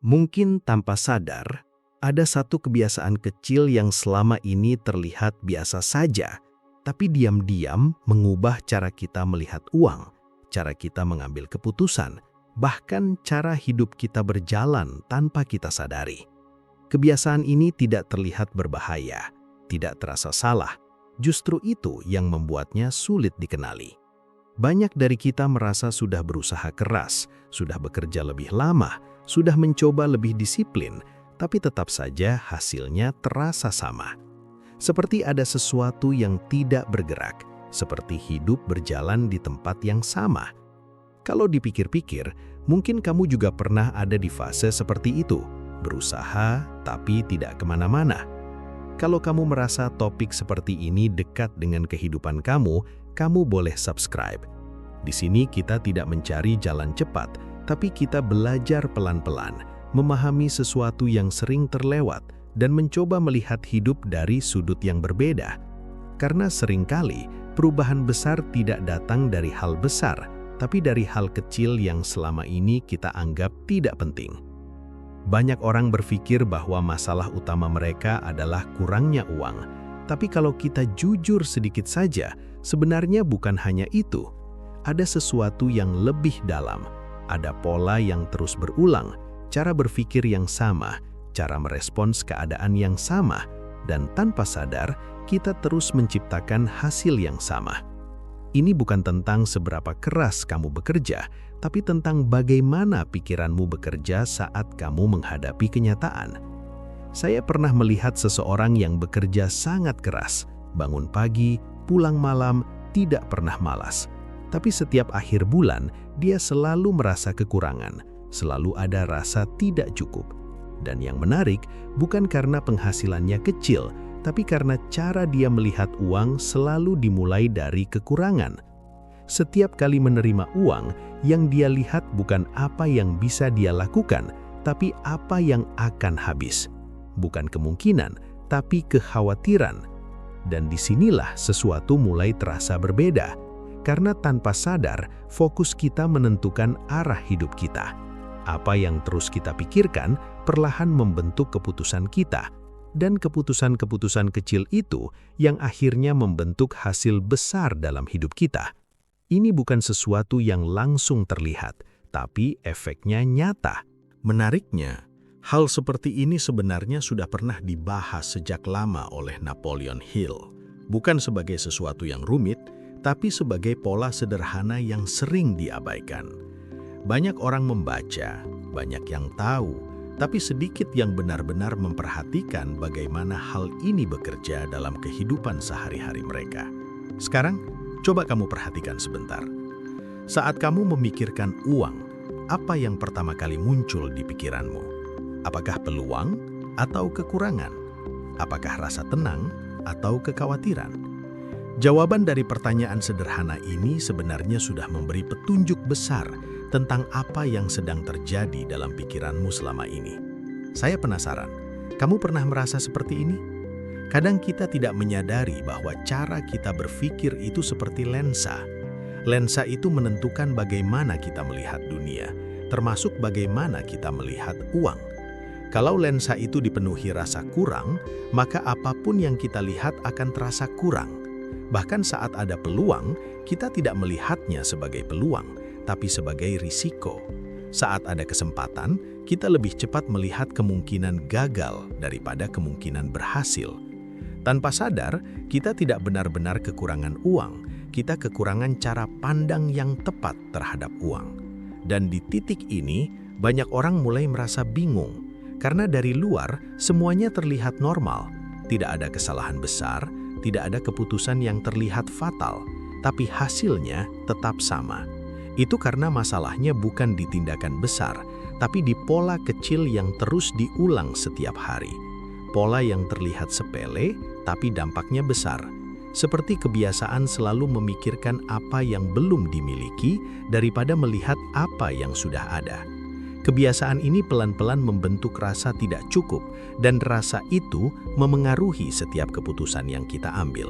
Mungkin tanpa sadar, ada satu kebiasaan kecil yang selama ini terlihat biasa saja, tapi diam-diam mengubah cara kita melihat uang, cara kita mengambil keputusan, bahkan cara hidup kita berjalan tanpa kita sadari. Kebiasaan ini tidak terlihat berbahaya, tidak terasa salah, justru itu yang membuatnya sulit dikenali. Banyak dari kita merasa sudah berusaha keras, sudah bekerja lebih lama, sudah mencoba lebih disiplin, tapi tetap saja hasilnya terasa sama. Seperti ada sesuatu yang tidak bergerak, seperti hidup berjalan di tempat yang sama. Kalau dipikir-pikir, mungkin kamu juga pernah ada di fase seperti itu, berusaha tapi tidak kemana-mana. Kalau kamu merasa topik seperti ini dekat dengan kehidupan kamu boleh subscribe. Di sini kita tidak mencari jalan cepat, tapi kita belajar pelan-pelan, memahami sesuatu yang sering terlewat, dan mencoba melihat hidup dari sudut yang berbeda. Karena seringkali perubahan besar tidak datang dari hal besar, tapi dari hal kecil yang selama ini kita anggap tidak penting. Banyak orang berpikir bahwa masalah utama mereka adalah kurangnya uang, tapi kalau kita jujur sedikit saja, sebenarnya bukan hanya itu. Ada sesuatu yang lebih dalam, ada pola yang terus berulang, cara berpikir yang sama, cara merespons keadaan yang sama, dan tanpa sadar, kita terus menciptakan hasil yang sama. Ini bukan tentang seberapa keras kamu bekerja, tapi tentang bagaimana pikiranmu bekerja saat kamu menghadapi kenyataan. Saya pernah melihat seseorang yang bekerja sangat keras, bangun pagi, pulang malam, tidak pernah malas. Tapi setiap akhir bulan, dia selalu merasa kekurangan, selalu ada rasa tidak cukup. Dan yang menarik, bukan karena penghasilannya kecil, tapi karena cara dia melihat uang selalu dimulai dari kekurangan. Setiap kali menerima uang, yang dia lihat bukan apa yang bisa dia lakukan, tapi apa yang akan habis. Bukan kemungkinan, tapi kekhawatiran. Dan disinilah sesuatu mulai terasa berbeda. Karena tanpa sadar, fokus kita menentukan arah hidup kita. Apa yang terus kita pikirkan perlahan membentuk keputusan kita. Dan keputusan-keputusan kecil itu yang akhirnya membentuk hasil besar dalam hidup kita. Ini bukan sesuatu yang langsung terlihat, tapi efeknya nyata. Menariknya, hal seperti ini sebenarnya sudah pernah dibahas sejak lama oleh Napoleon Hill. Bukan sebagai sesuatu yang rumit, tapi sebagai pola sederhana yang sering diabaikan. Banyak orang membaca, banyak yang tahu, tapi sedikit yang benar-benar memperhatikan bagaimana hal ini bekerja dalam kehidupan sehari-hari mereka. Sekarang, coba kamu perhatikan sebentar. Saat kamu memikirkan uang, apa yang pertama kali muncul di pikiranmu? Apakah peluang atau kekurangan? Apakah rasa tenang atau kekhawatiran? Jawaban dari pertanyaan sederhana ini sebenarnya sudah memberi petunjuk besar tentang apa yang sedang terjadi dalam pikiranmu selama ini. Saya penasaran, kamu pernah merasa seperti ini? Kadang kita tidak menyadari bahwa cara kita berpikir itu seperti lensa. Lensa itu menentukan bagaimana kita melihat dunia, termasuk bagaimana kita melihat uang. Kalau lensa itu dipenuhi rasa kurang, maka apapun yang kita lihat akan terasa kurang. Bahkan saat ada peluang, kita tidak melihatnya sebagai peluang, tapi sebagai risiko. Saat ada kesempatan, kita lebih cepat melihat kemungkinan gagal daripada kemungkinan berhasil. Tanpa sadar, kita tidak benar-benar kekurangan uang, kita kekurangan cara pandang yang tepat terhadap uang. Dan di titik ini, banyak orang mulai merasa bingung, karena dari luar semuanya terlihat normal. Tidak ada kesalahan besar, tidak ada keputusan yang terlihat fatal, tapi hasilnya tetap sama. Itu karena masalahnya bukan di tindakan besar, tapi di pola kecil yang terus diulang setiap hari. Pola yang terlihat sepele, tapi dampaknya besar. Seperti kebiasaan selalu memikirkan apa yang belum dimiliki daripada melihat apa yang sudah ada. Kebiasaan ini pelan-pelan membentuk rasa tidak cukup, dan rasa itu memengaruhi setiap keputusan yang kita ambil.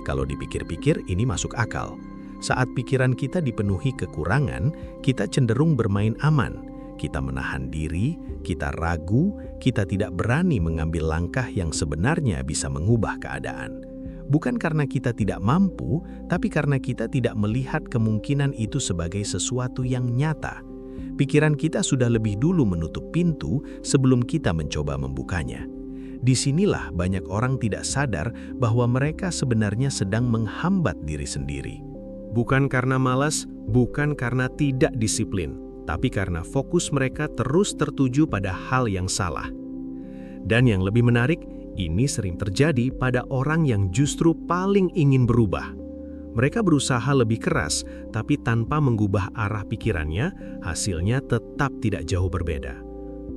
Kalau dipikir-pikir, ini masuk akal. Saat pikiran kita dipenuhi kekurangan, kita cenderung bermain aman. Kita menahan diri, kita ragu, kita tidak berani mengambil langkah yang sebenarnya bisa mengubah keadaan. Bukan karena kita tidak mampu, tapi karena kita tidak melihat kemungkinan itu sebagai sesuatu yang nyata. Pikiran kita sudah lebih dulu menutup pintu sebelum kita mencoba membukanya. Disinilah banyak orang tidak sadar bahwa mereka sebenarnya sedang menghambat diri sendiri. Bukan karena malas, bukan karena tidak disiplin, tapi karena fokus mereka terus tertuju pada hal yang salah. Dan yang lebih menarik, ini sering terjadi pada orang yang justru paling ingin berubah. Mereka berusaha lebih keras, tapi tanpa mengubah arah pikirannya, hasilnya tetap tidak jauh berbeda.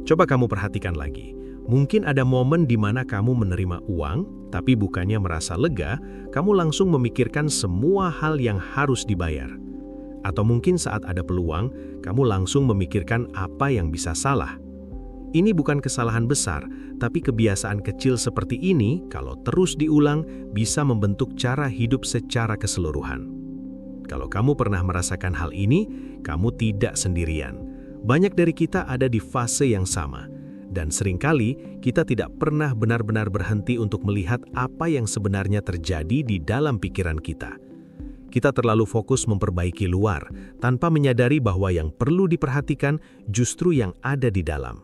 Coba kamu perhatikan lagi. Mungkin ada momen di mana kamu menerima uang, tapi bukannya merasa lega, kamu langsung memikirkan semua hal yang harus dibayar. Atau mungkin saat ada peluang, kamu langsung memikirkan apa yang bisa salah. Ini bukan kesalahan besar, tapi kebiasaan kecil seperti ini, kalau terus diulang, bisa membentuk cara hidup secara keseluruhan. Kalau kamu pernah merasakan hal ini, kamu tidak sendirian. Banyak dari kita ada di fase yang sama. Dan seringkali kita tidak pernah benar-benar berhenti untuk melihat apa yang sebenarnya terjadi di dalam pikiran kita. Kita terlalu fokus memperbaiki luar, tanpa menyadari bahwa yang perlu diperhatikan justru yang ada di dalam.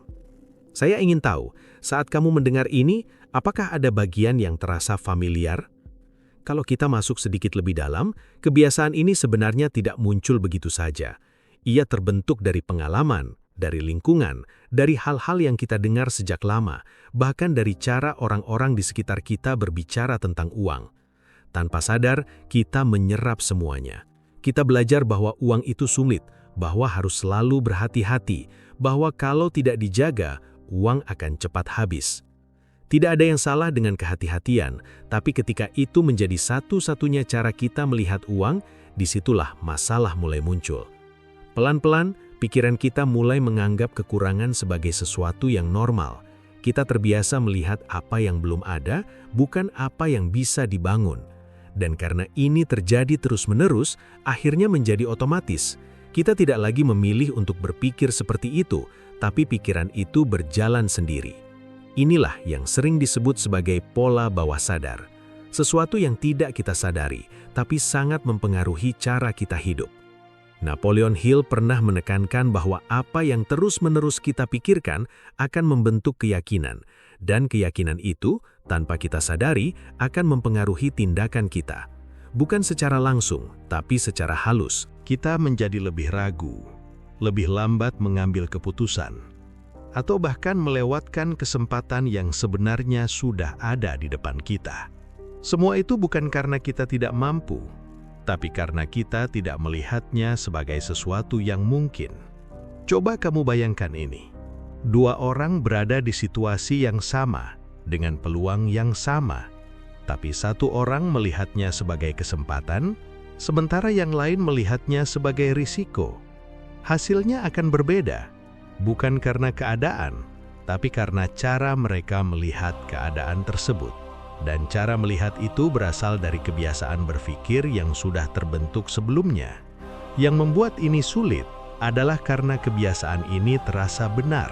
Saya ingin tahu, saat kamu mendengar ini, apakah ada bagian yang terasa familiar? Kalau kita masuk sedikit lebih dalam, kebiasaan ini sebenarnya tidak muncul begitu saja. Ia terbentuk dari pengalaman, dari lingkungan, dari hal-hal yang kita dengar sejak lama, bahkan dari cara orang-orang di sekitar kita berbicara tentang uang. Tanpa sadar, kita menyerap semuanya. Kita belajar bahwa uang itu sulit, bahwa harus selalu berhati-hati, bahwa kalau tidak dijaga, uang akan cepat habis. Tidak ada yang salah dengan kehati-hatian, tapi ketika itu menjadi satu-satunya cara kita melihat uang, disitulah masalah mulai muncul. Pelan-pelan, pikiran kita mulai menganggap kekurangan sebagai sesuatu yang normal. Kita terbiasa melihat apa yang belum ada, bukan apa yang bisa dibangun. Dan karena ini terjadi terus-menerus, akhirnya menjadi otomatis. Kita tidak lagi memilih untuk berpikir seperti itu, tapi pikiran itu berjalan sendiri. Inilah yang sering disebut sebagai pola bawah sadar. Sesuatu yang tidak kita sadari, tapi sangat mempengaruhi cara kita hidup. Napoleon Hill pernah menekankan bahwa apa yang terus-menerus kita pikirkan akan membentuk keyakinan, dan keyakinan itu, tanpa kita sadari, akan mempengaruhi tindakan kita. Bukan secara langsung, tapi secara halus. Kita menjadi lebih ragu, lebih lambat mengambil keputusan, atau bahkan melewatkan kesempatan yang sebenarnya sudah ada di depan kita. Semua itu bukan karena kita tidak mampu, tapi karena kita tidak melihatnya sebagai sesuatu yang mungkin. Coba kamu bayangkan ini. Dua orang berada di situasi yang sama, dengan peluang yang sama, tapi satu orang melihatnya sebagai kesempatan, sementara yang lain melihatnya sebagai risiko. Hasilnya akan berbeda, bukan karena keadaan, tapi karena cara mereka melihat keadaan tersebut. Dan cara melihat itu berasal dari kebiasaan berpikir yang sudah terbentuk sebelumnya. Yang membuat ini sulit adalah karena kebiasaan ini terasa benar.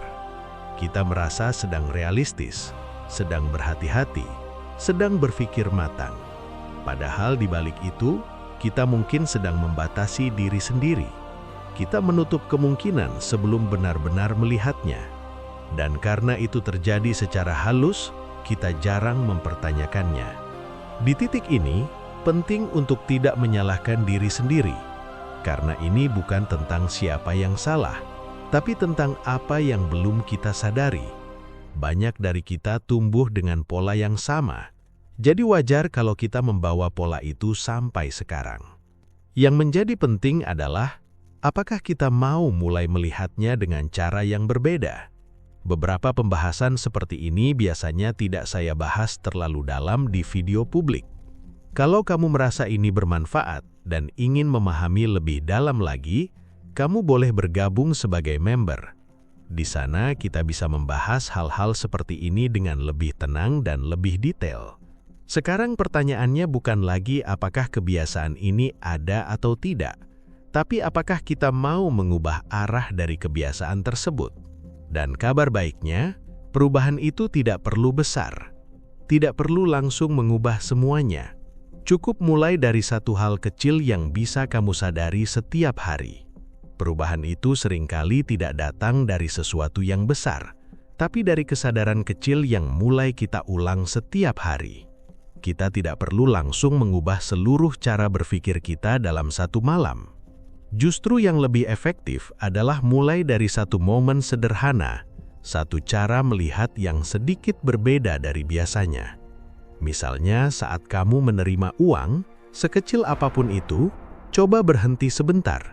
Kita merasa sedang realistis, sedang berhati-hati, sedang berpikir matang. Padahal di balik itu, kita mungkin sedang membatasi diri sendiri. Kita menutup kemungkinan sebelum benar-benar melihatnya. Dan karena itu terjadi secara halus, kita jarang mempertanyakannya. Di titik ini, penting untuk tidak menyalahkan diri sendiri, karena ini bukan tentang siapa yang salah, tapi tentang apa yang belum kita sadari. Banyak dari kita tumbuh dengan pola yang sama, jadi wajar kalau kita membawa pola itu sampai sekarang. Yang menjadi penting adalah, apakah kita mau mulai melihatnya dengan cara yang berbeda? Beberapa pembahasan seperti ini biasanya tidak saya bahas terlalu dalam di video publik. Kalau kamu merasa ini bermanfaat dan ingin memahami lebih dalam lagi, kamu boleh bergabung sebagai member. Di sana kita bisa membahas hal-hal seperti ini dengan lebih tenang dan lebih detail. Sekarang pertanyaannya bukan lagi apakah kebiasaan ini ada atau tidak, Tapi apakah kita mau mengubah arah dari kebiasaan tersebut? Dan kabar baiknya, perubahan itu tidak perlu besar. Tidak perlu langsung mengubah semuanya. Cukup mulai dari satu hal kecil yang bisa kamu sadari setiap hari. Perubahan itu seringkali tidak datang dari sesuatu yang besar, tapi dari kesadaran kecil yang mulai kita ulang setiap hari. Kita tidak perlu langsung mengubah seluruh cara berpikir kita dalam satu malam. Justru yang lebih efektif adalah mulai dari satu momen sederhana, satu cara melihat yang sedikit berbeda dari biasanya. Misalnya saat kamu menerima uang, sekecil apapun itu, coba berhenti sebentar.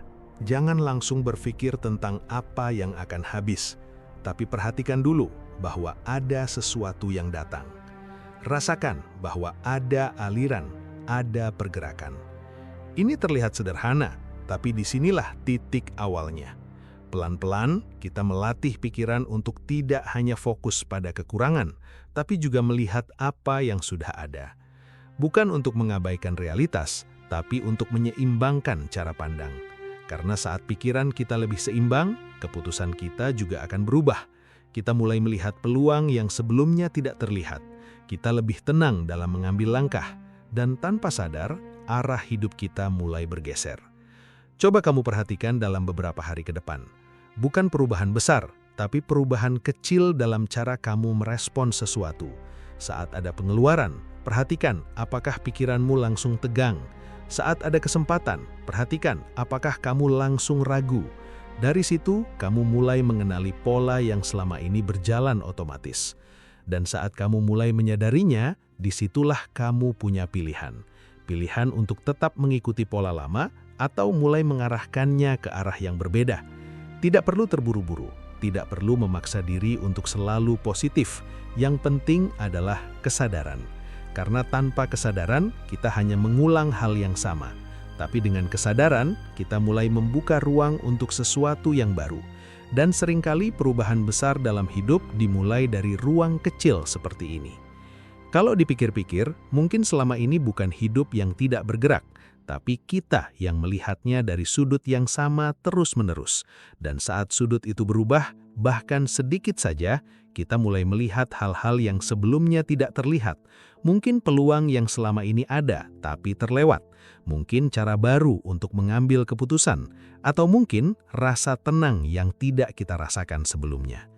Jangan langsung berpikir tentang apa yang akan habis, tapi perhatikan dulu bahwa ada sesuatu yang datang. Rasakan bahwa ada aliran, ada pergerakan. Ini terlihat sederhana, tapi disinilah titik awalnya. Pelan-pelan, kita melatih pikiran untuk tidak hanya fokus pada kekurangan, tapi juga melihat apa yang sudah ada. Bukan untuk mengabaikan realitas, tapi untuk menyeimbangkan cara pandang. Karena saat pikiran kita lebih seimbang, keputusan kita juga akan berubah. Kita mulai melihat peluang yang sebelumnya tidak terlihat. Kita lebih tenang dalam mengambil langkah, dan tanpa sadar, arah hidup kita mulai bergeser. Coba kamu perhatikan dalam beberapa hari ke depan. Bukan perubahan besar, tapi perubahan kecil dalam cara kamu merespon sesuatu. Saat ada pengeluaran, perhatikan apakah pikiranmu langsung tegang. Saat ada kesempatan, perhatikan apakah kamu langsung ragu. Dari situ, kamu mulai mengenali pola yang selama ini berjalan otomatis. Dan saat kamu mulai menyadarinya, disitulah kamu punya pilihan. Pilihan untuk tetap mengikuti pola lama atau mulai mengarahkannya ke arah yang berbeda. Tidak perlu terburu-buru, tidak perlu memaksa diri untuk selalu positif. Yang penting adalah kesadaran. Karena tanpa kesadaran, kita hanya mengulang hal yang sama. Tapi dengan kesadaran, kita mulai membuka ruang untuk sesuatu yang baru. Dan seringkali perubahan besar dalam hidup dimulai dari ruang kecil seperti ini. Kalau dipikir-pikir, mungkin selama ini bukan hidup yang tidak bergerak, tapi kita yang melihatnya dari sudut yang sama terus-menerus. Dan saat sudut itu berubah, bahkan sedikit saja, kita mulai melihat hal-hal yang sebelumnya tidak terlihat. Mungkin peluang yang selama ini ada, tapi terlewat. Mungkin cara baru untuk mengambil keputusan. Atau mungkin rasa tenang yang tidak kita rasakan sebelumnya.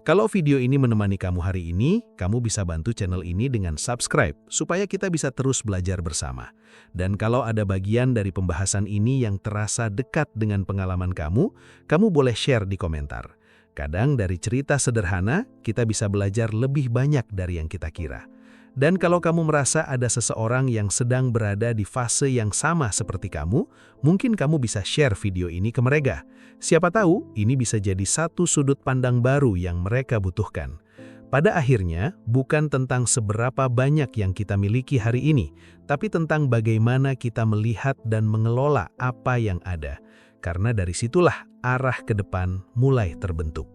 Kalau video ini menemani kamu hari ini, kamu bisa bantu channel ini dengan subscribe, supaya kita bisa terus belajar bersama. Dan kalau ada bagian dari pembahasan ini yang terasa dekat dengan pengalaman kamu boleh share di komentar. Kadang dari cerita sederhana, kita bisa belajar lebih banyak dari yang kita kira. Dan kalau kamu merasa ada seseorang yang sedang berada di fase yang sama seperti kamu, mungkin kamu bisa share video ini ke mereka. Siapa tahu, ini bisa jadi satu sudut pandang baru yang mereka butuhkan. Pada akhirnya, bukan tentang seberapa banyak yang kita miliki hari ini, tapi tentang bagaimana kita melihat dan mengelola apa yang ada. Karena dari situlah arah ke depan mulai terbentuk.